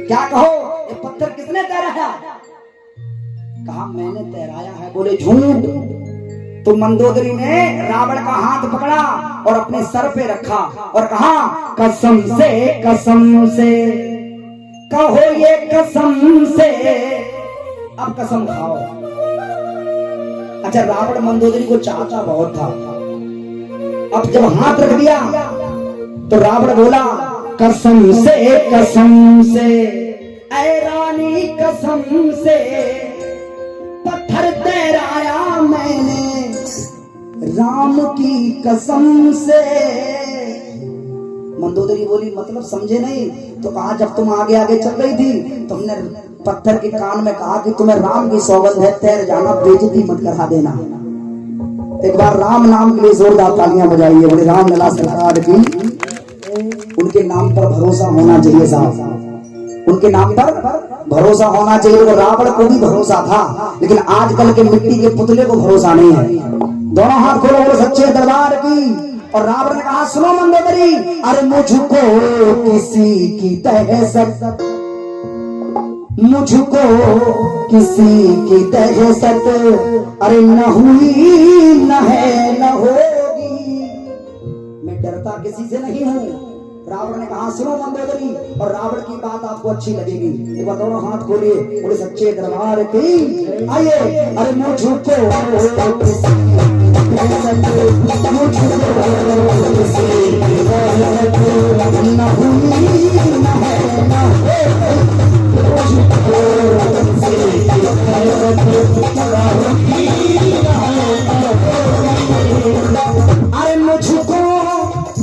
क्या कहो, ये पत्थर किसने तैराया? कहा मैंने तैराया है। बोले झूठ। तो मंदोदरी ने रावण का हाथ पकड़ा और अपने सर पे रखा और कहा कसम से कहो ये कसम से, अब कसम खाओ। अच्छा, रावण मंदोदरी को चाहता बहुत था। अब जब हाथ रख दिया तो रावण बोला कसम से ऐ रानी कसम से पत्थर तैराया मैंने राम की कसम से। मंदोदरी बोली मतलब समझे नहीं? तो कहा जब तुम आगे आगे चल रही थी तुमने पत्थर के कान में कहा कि तुम्हें राम की सौगंध है, तैर जाना, बेइज्जती मत करा देना। एक बार राम नाम के लिए जोरदार तालियां बजाइए। बोले राम लला सरकार की। उनके नाम पर भरोसा होना चाहिए साहब, उनके नाम पर भरोसा होना चाहिए। वो रावण को भी भरोसा था, लेकिन आजकल के मिट्टी के पुतले को भरोसा नहीं है। दोनों हाथ खोलो, बोलो सच्चे दरबार की। और रावण ने कहा सुनो मंदोदरी, अरे मुझको किसी की दहशत, मुझको किसी की दहशत, अरे न हुई न है न होगी, मैं डरता किसी से नहीं हूं। रावण ने कहा सुनो मंदोदरी, और रावण की बात आपको अच्छी लगेगी। एक बार दोनों हाथ खोलिए, बोले सच्चे दरबार की। आइए, अरे मुझको किसी न हुई न है न अरे मुझको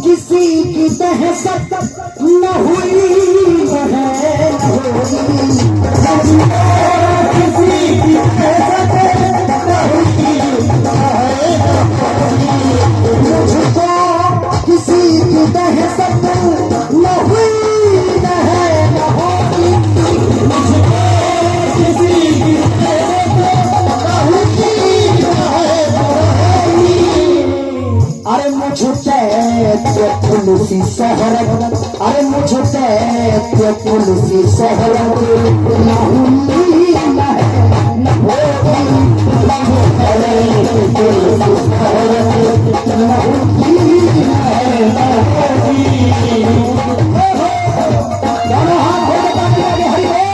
किसी की दहशत न हुई न है न होगी, किसी की दहशत न हुई न है न होगी, मुझको किसी की दहशत न हुई न है न होगी, मुझको किसी की दहशत न हुई न है न होगी। अरे मुझे तुलसी शहरत, अरे मुझे तुलसी शहरत न हुई न है न होगी, तुलसी शहरत न हुई न है न होगी। दोनों हाथ धो के ताली लगे हरि बोल।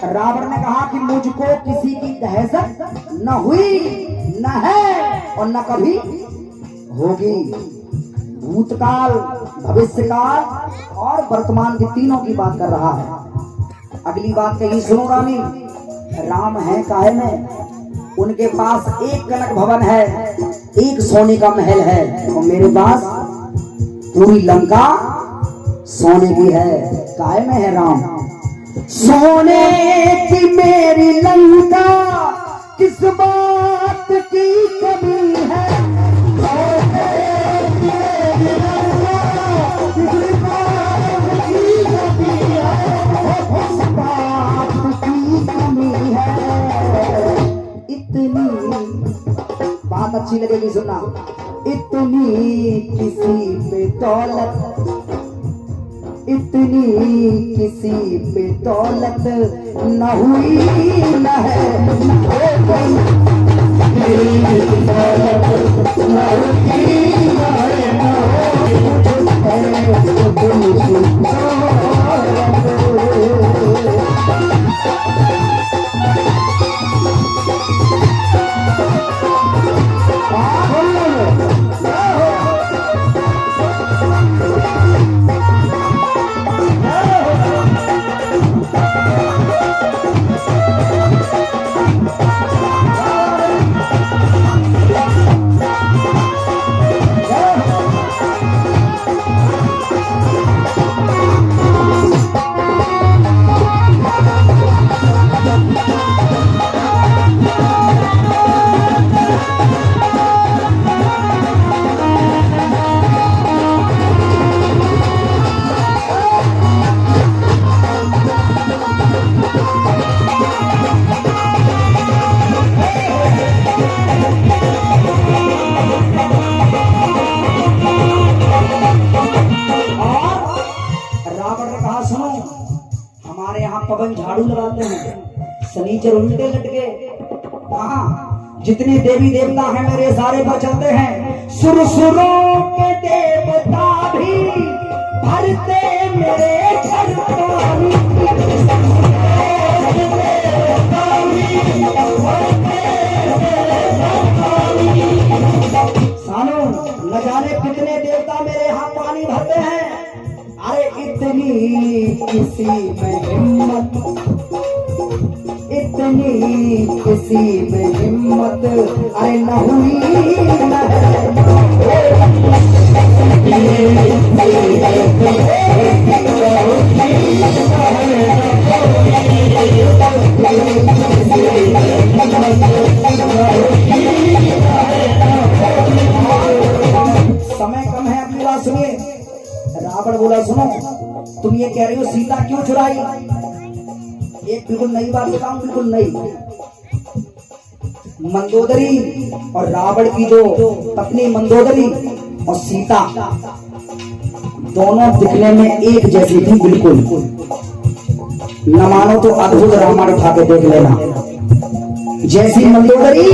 रावण ने कहा कि मुझको किसी की दहशत न हुई न है और न कभी होगी। भूतकाल, भविष्यकाल और वर्तमान की तीनों की बात कर रहा है। अगली बात कही सुनो रानी, राम है काहे में? उनके पास एक कनक भवन है, एक सोने का महल है, और मेरे पास पूरी लंका सोने की है। काहे में है राम? सोने की मेरी लंका किस बात की कमी है, सोने की मेरी लंका किस बात की कमी है, किस बात की कमी है। इतनी बात अच्छी लगेगी सुनना। इतनी किसी पे दौलत, इतनी किसी पे दौलत न हुई न है न होगी, दौलत न हुई न है न हमारे यहाँ पवन झाड़ू लगाते हैं, शनिचर उल्टे लटके। हाँ, जितने देवी देवता हैं मेरे सारे पर चलते हैं। सुरसुरों के देवता भी भरते मेरे घर पानी। सानो न जाने कितने देवता मेरे यहाँ पानी भरते हैं। अरे इतनी किसी में हिम्मत, इतनी किसी में हिम्मत, अरे न हुई समय कम है, अपनी बात सुनिए। रावण बोला सुनो, तुम ये कह रही हो सीता क्यों चुराई? एक बिल्कुल नई बात बताऊं, बिल्कुल नई। मंदोदरी और रावण की जो पत्नी मंदोदरी और सीता दोनों दिखने में एक जैसी थी बिल्कुल। न मानो तो अद्भुत रामायण उठा के देख लेना। जैसी मंदोदरी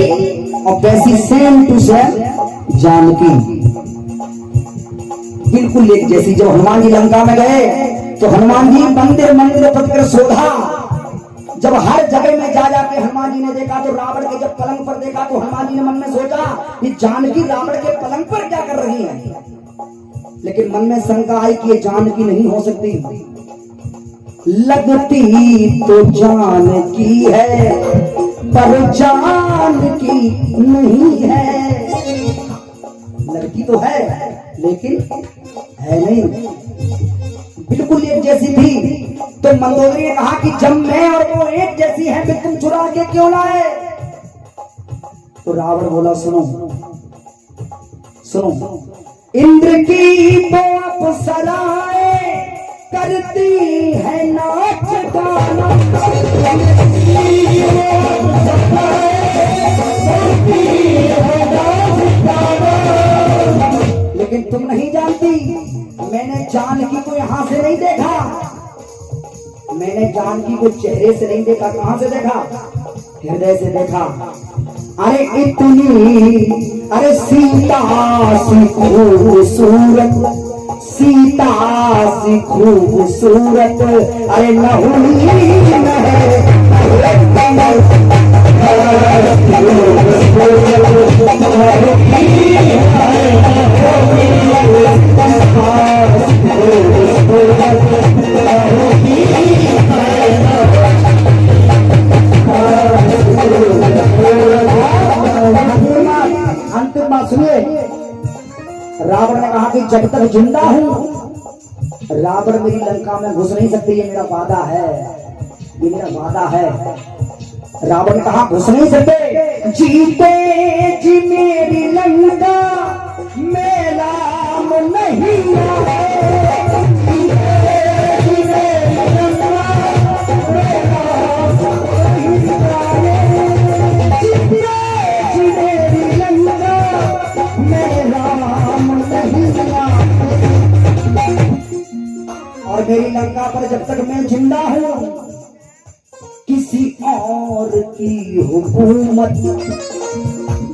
और वैसी सेम टू सेम जानकी, बिल्कुल एक जैसी। जब हनुमान जी लंका में गए तो हनुमान जी मंदिर मंदिर पकड़ शोधा। जब हर जगह में जा जाके हनुमान जी ने देखा तो रावण के जब पलंग पर देखा तो हनुमान जी ने मन में सोचा ये जानकी रावण के पलंग पर क्या कर रही है। लेकिन मन में शंका आई कि ये जानकी नहीं हो सकती, लगती तो जानकी है पर जानकी नहीं है। लड़की तो है लेकिन है नहीं, बिल्कुल एक जैसी थी। तो मंदोदरी ने कहा कि जब मैं और वो एक जैसी है फिर तुम चुरा के क्यों लाए? तो रावण बोला सुनो सुनो, इंद्र की वो अप्सराएं करती है नाच गाना, लेकिन तुम नहीं जानती, मैंने जानकी को यहां से नहीं देखा, मैंने जानकी को चेहरे से नहीं देखा। कहां से देखा? हृदय से देखा। अरे इतनी, अरे सीता सी खूबसूरत, सीता सी खूबसूरत, अरे न हुई अंतिम बात सुनिए। रावण ने कहा कि जब तक जिंदा हूं रावण मेरी लंका में घुस नहीं सकती, ये मेरा वादा है, ये मेरा वादा है। रावण ने कहा घुस नहीं सकते, जीते जी मेरी लंका मेला नहीं और मेरी लंका पर जब तक मैं जिंदा हूं किसी और की हुकूमत,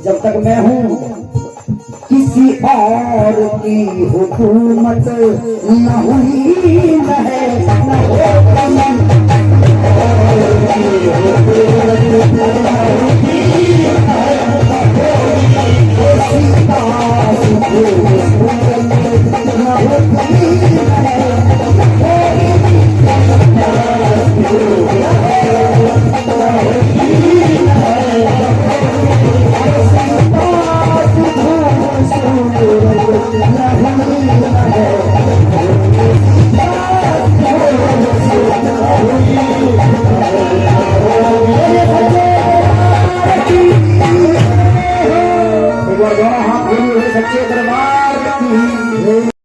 जब तक मैं हूं किसी और की हुकूमत न हुई न है न हो।